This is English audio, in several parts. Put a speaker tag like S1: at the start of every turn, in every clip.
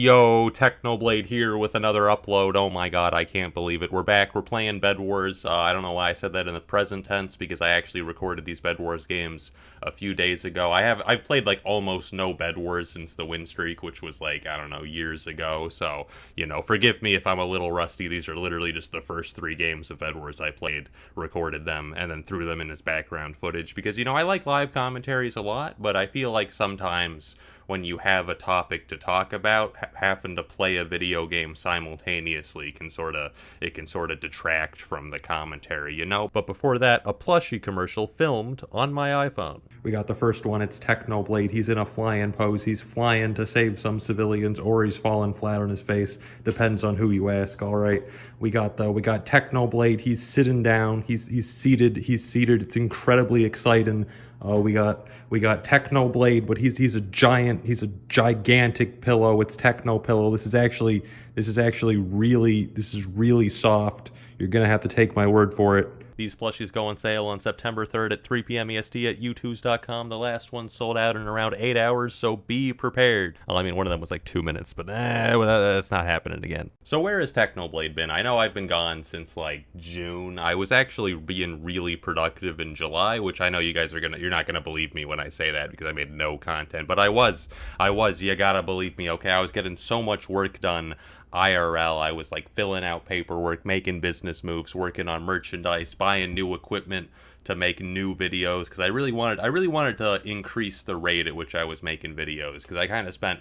S1: Yo, Technoblade here with another upload. Oh my god, I can't believe it. We're back. We're playing Bed Wars. I don't know why I said that in the present tense, because I actually recorded these Bed Wars games a few days ago. I've played like almost no Bed Wars since the win streak, which was like, I don't know, years ago. So, forgive me if I'm a little rusty. These are literally just the first 3 games of Bed Wars I played, recorded them, and then threw them in as background footage. Because, I like live commentaries a lot, but I feel like sometimes when you have a topic to talk about, having to play a video game simultaneously can sort of detract from the commentary. But before that, a plushie commercial filmed on my iPhone. We got the first one. It's Technoblade. He's in a flying pose. He's flying to save some civilians, or he's falling flat on his face. Depends on who you ask. All right. We got Technoblade. He's sitting down. He's seated. It's incredibly exciting. We got Technoblade, but he's a gigantic pillow. It's Techno pillow. This is really soft. You're gonna have to take my word for it. These plushies go on sale on September 3rd at 3 p.m. EST at youtooz.com. The last one sold out in around 8 hours, so be prepared. Well, I mean, one of them was like 2 minutes, but that's not happening again. So where has Technoblade been? I know I've been gone since like June. I was actually being really productive in July, which I know you guys you're not gonna believe me when I say that because I made no content, but I was, you gotta believe me, okay? I was getting so much work done IRL. I was like filling out paperwork, making business moves, working on merchandise, buying new equipment to make new videos, because I really wanted to increase the rate at which I was making videos, because I kind of spent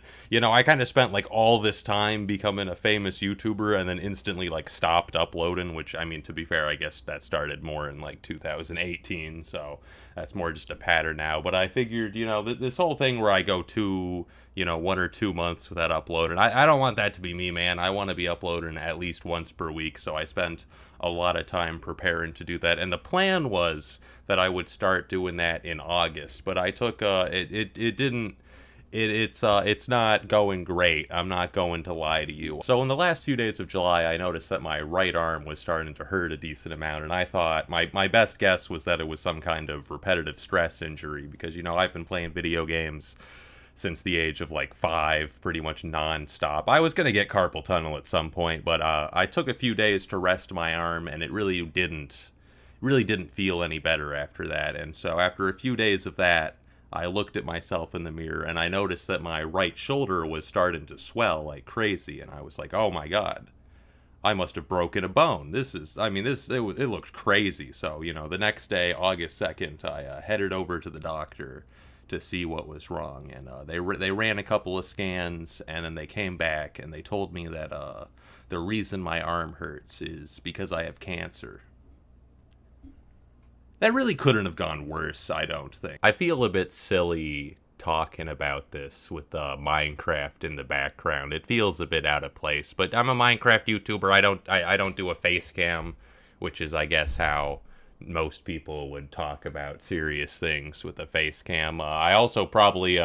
S1: like all this time becoming a famous YouTuber and then instantly like stopped uploading, which, I mean, to be fair, I guess that started more in like 2018, so that's more just a pattern now. But I figured, this whole thing where I go 1 or 2 months without uploading, I don't want that to be me, man. I want to be uploading at least once per week, so I spent a lot of time preparing to do that, and the plan was that I would start doing that in August, but I took it's not going great. I'm not going to lie to you. So in the last few days of July, I noticed that my right arm was starting to hurt a decent amount, and I thought my best guess was that it was some kind of repetitive stress injury, because I've been playing video games since the age of like 5, pretty much non-stop. I was gonna get carpal tunnel at some point, but I took a few days to rest my arm, and it really didn't feel any better after that. And so after a few days of that, I looked at myself in the mirror and I noticed that my right shoulder was starting to swell like crazy, and I was like, oh my god, I must have broken a bone. It looked crazy. So, the next day, August 2nd, I headed over to the doctor to see what was wrong, and they ran a couple of scans, and then they came back and they told me that the reason my arm hurts is because I have cancer. That really couldn't have gone worse, I don't think. I feel a bit silly talking about this with Minecraft in the background. It feels a bit out of place, but I'm a Minecraft YouTuber. I don't do a face cam, which is, I guess, how most people would talk about serious things with a face cam. I also probably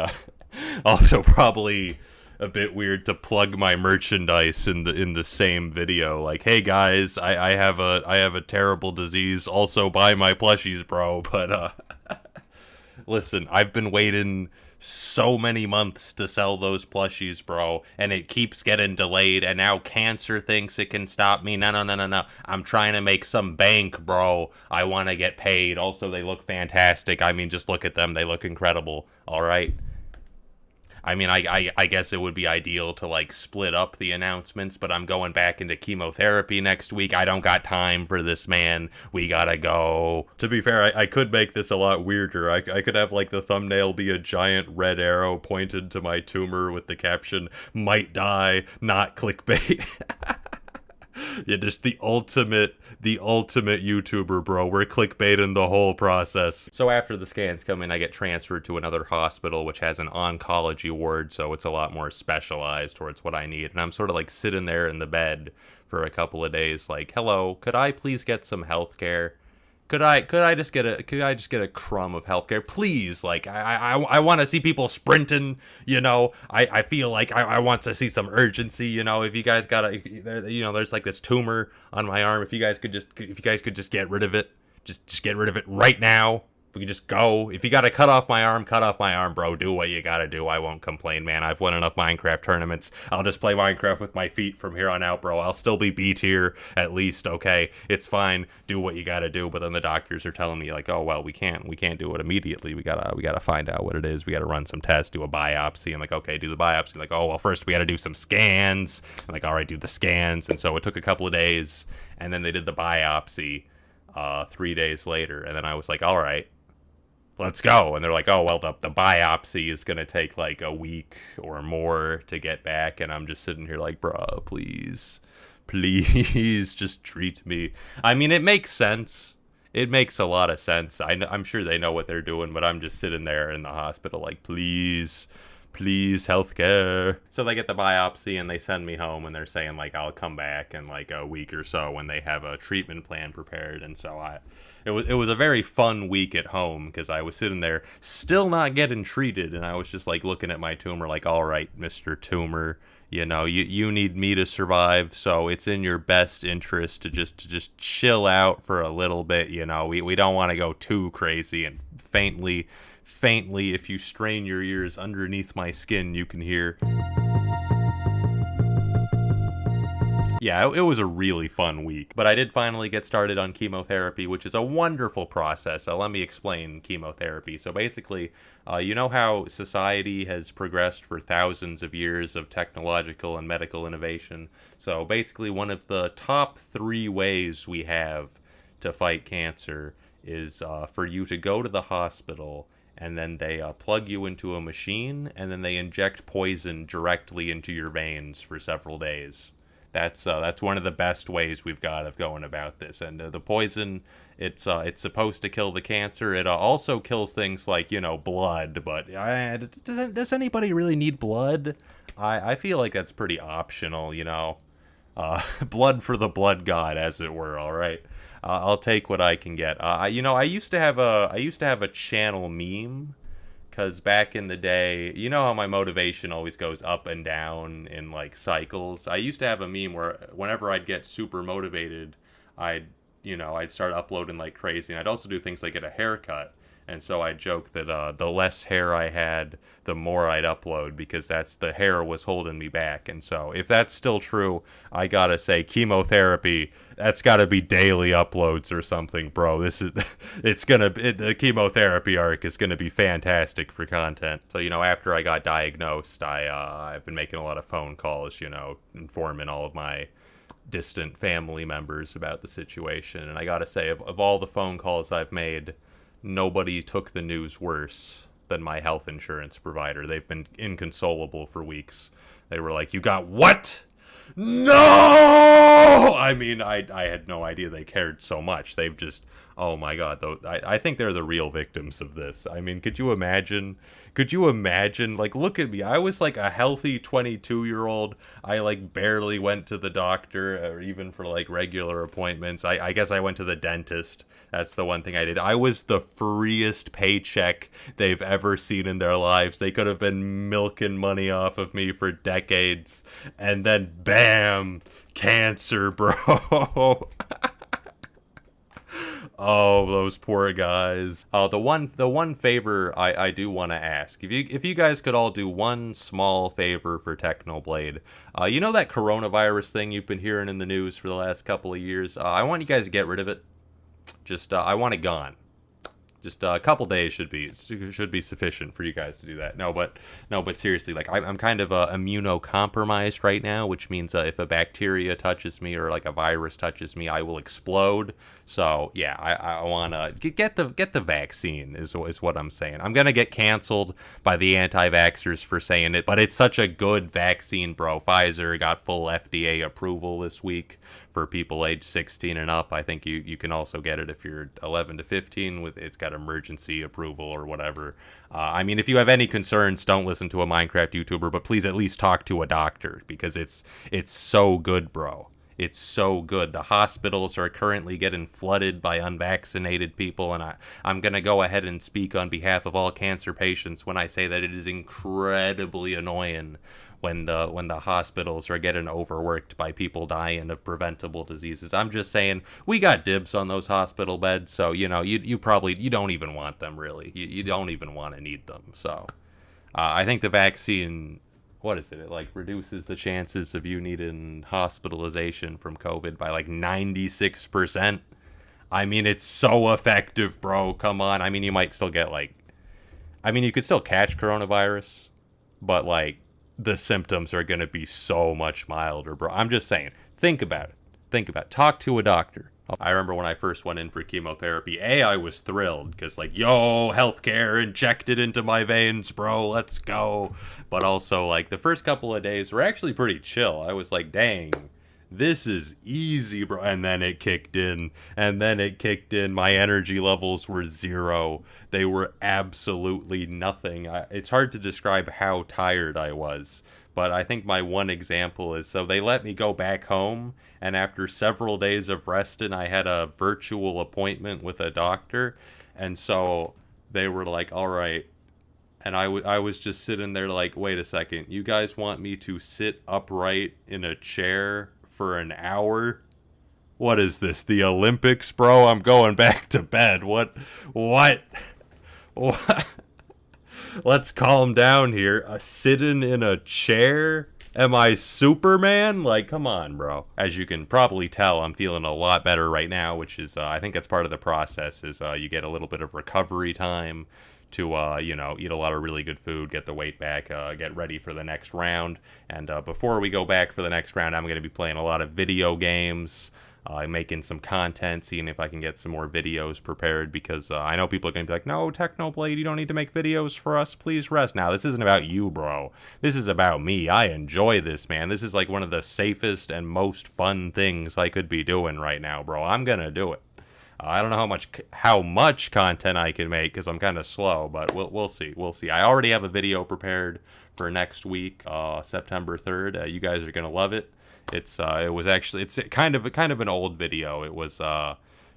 S1: a bit weird to plug my merchandise in the same video. Like, hey guys, I have a terrible disease. Also buy my plushies, bro. But listen, I've been waiting so many months to sell those plushies, bro, and it keeps getting delayed, and now cancer thinks it can stop me. No. I'm trying to make some bank, bro. I want to get paid. Also, they look fantastic. I mean, just look at them. They look incredible. All right. I mean, I guess it would be ideal to, like, split up the announcements, but I'm going back into chemotherapy next week. I don't got time for this, man. We gotta go. To be fair, I could make this a lot weirder. I could have, like, the thumbnail be a giant red arrow pointed to my tumor with the caption, "Might die, not clickbait." Yeah, just the ultimate YouTuber, bro. We're clickbaiting the whole process. So after the scans come in, I get transferred to another hospital, which has an oncology ward, so it's a lot more specialized towards what I need. And I'm sort of like sitting there in the bed for a couple of days, like, hello, could I please get some health care? Could I just get a crumb of healthcare, please? Like, I want to see people sprinting, I feel like I want to see some urgency, if you guys there's like this tumor on my arm. If you guys could just get rid of it, just get rid of it right now, We can just go. If you gotta cut off my arm, bro. Do what you gotta do. I won't complain, man. I've won enough Minecraft tournaments. I'll just play Minecraft with my feet from here on out, bro. I'll still be B tier at least, okay? It's fine. Do what you gotta do. But then the doctors are telling me like, oh well, we can't do it immediately. We gotta find out what it is. We gotta run some tests, do a biopsy. I'm like, okay, do the biopsy. Like, oh well, first we gotta do some scans. I'm like, all right, do the scans. And so it took a couple of days, and then they did the biopsy 3 days later, and then I was like, all right, let's go. And they're like, oh well, the biopsy is gonna take like a week or more to get back. And I'm just sitting here like, bro, please just treat me. I mean, it makes sense. It makes a lot of sense. I'm sure they know what they're doing, but I'm just sitting there in the hospital like, please healthcare. So they get the biopsy and they send me home, and they're saying like I'll come back in like a week or so when they have a treatment plan prepared. And so it was a very fun week at home, because I was sitting there still not getting treated, and I was just like looking at my tumor like, all right, Mr. Tumor, you know, you need me to survive, so it's in your best interest to just chill out for a little bit. You know, we don't want to go too crazy. And faintly, if you strain your ears underneath my skin, you can hear. Yeah, it was a really fun week. But I did finally get started on chemotherapy, which is a wonderful process. So let me explain chemotherapy. So basically, you know how society has progressed for thousands of years of technological and medical innovation? So basically, one of the top 3 ways we have to fight cancer is for you to go to the hospital, and then they plug you into a machine, and then they inject poison directly into your veins for several days. That's one of the best ways we've got of going about this. And the poison, it's supposed to kill the cancer. It also kills things like, you know, blood. But does anybody really need blood? I feel like that's pretty optional, you know. Blood for the blood god, as it were. All right. I'll take what I can get. You know, I used to have a channel meme, because back in the day, you know how my motivation always goes up and down in like cycles. I used to have a meme where whenever I'd get super motivated, I'd start uploading like crazy, and I'd also do things like get a haircut. And so I joke that the less hair I had, the more I'd upload, because the hair was holding me back. And so if that's still true, I gotta say, chemotherapy, that's gotta be daily uploads or something, bro. The chemotherapy arc is gonna be fantastic for content. So, you know, after I got diagnosed, I've been making a lot of phone calls, you know, informing all of my distant family members about the situation. And I gotta say, of all the phone calls I've made, nobody took the news worse than my health insurance provider. They've been inconsolable for weeks. They were like, you got what? No! I mean, I had no idea they cared so much. They've just, oh my god, though, I think they're the real victims of this. I mean, could you imagine, like, look at me. I was like a healthy 22-year-old. I like barely went to the doctor, or even for like regular appointments. I guess I went to the dentist. That's the one thing I did. I was the freest paycheck they've ever seen in their lives. They could have been milking money off of me for decades. And then, bam, cancer, bro. Oh, those poor guys. The one favor I do want to ask, if you guys could all do one small favor for Technoblade, you know that coronavirus thing you've been hearing in the news for the last couple of years? I want you guys to get rid of it. Just I want it gone. Just a couple days should be sufficient for you guys to do that. No, but seriously, like I'm kind of immunocompromised right now, which means if a bacteria touches me or like a virus touches me, I will explode. So yeah, I want to get the vaccine is what I'm saying. I'm gonna get canceled by the anti-vaxxers for saying it, but it's such a good vaccine, bro. Pfizer got full FDA approval this week for people age 16 and up. I think you can also get it if you're 11 to 15. It's got emergency approval or whatever. I mean, if you have any concerns, don't listen to a Minecraft YouTuber, but please at least talk to a doctor, because it's so good, bro. It's so good. The hospitals are currently getting flooded by unvaccinated people, and I'm going to go ahead and speak on behalf of all cancer patients when I say that it is incredibly annoying when the hospitals are getting overworked by people dying of preventable diseases. I'm just saying we got dibs on those hospital beds, so you probably you don't even want them really. You don't even want to need them. So I think the vaccine, what is it? It like reduces the chances of you needing hospitalization from COVID by like 96%. I mean, it's so effective, bro. Come on. I mean, you might still get like, I mean, you could still catch coronavirus, but like the symptoms are going to be so much milder, bro. I'm just saying, think about it. Think about it. Talk to a doctor. I remember when I first went in for chemotherapy, I was thrilled because like, yo, healthcare injected into my veins, bro. Let's go. But also like the first couple of days were actually pretty chill. I was like, dang, this is easy, bro. And then it kicked in. My energy levels were zero. They were absolutely nothing. It's hard to describe how tired I was. But I think my one example is, so they let me go back home, and after several days of resting, I had a virtual appointment with a doctor, and so they were like, all right. And I was just sitting there like, wait a second, you guys want me to sit upright in a chair for an hour? What is this, the Olympics, bro? I'm going back to bed. What? What? Let's calm down here. Sitting in a chair? Am I Superman? Like, come on, bro. As you can probably tell, I'm feeling a lot better right now, which is, I think that's part of the process, is you get a little bit of recovery time to, eat a lot of really good food, get the weight back, get ready for the next round. And before we go back for the next round, I'm going to be playing a lot of video games, making some content, seeing if I can get some more videos prepared, because I know people are going to be like, no, Technoblade, you don't need to make videos for us, please rest. Now, this isn't about you, bro. This is about me. I enjoy this, man. This is like one of the safest and most fun things I could be doing right now, bro. I'm going to do it. I don't know how much content I can make because I'm kind of slow, but we'll see. We'll see. I already have a video prepared for next week, September 3rd. You guys are going to love it. It's kind of an old video. It was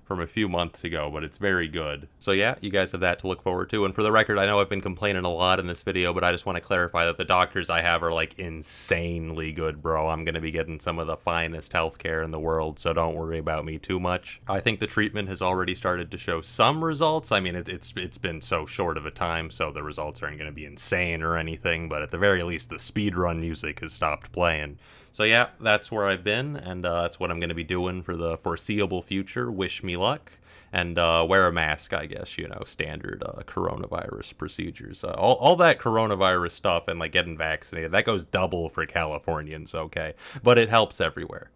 S1: from a few months ago, but it's very good. So yeah, you guys have that to look forward to. And for the record, I know I've been complaining a lot in this video, but I just want to clarify that the doctors I have are like insanely good, bro. I'm going to be getting some of the finest healthcare in the world, so don't worry about me too much. I think the treatment has already started to show some results. I mean, it's been so short of a time, so the results aren't going to be insane or anything, but at the very least, the speedrun music has stopped playing. So yeah, that's where I've been, and that's what I'm going to be doing for the foreseeable future. Wish me luck, and wear a mask, I guess, standard coronavirus procedures. All that coronavirus stuff and like getting vaccinated, that goes double for Californians, okay? But it helps everywhere.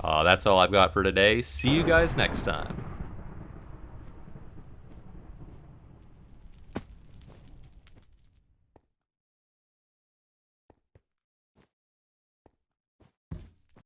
S1: That's all I've got for today. See you guys next time.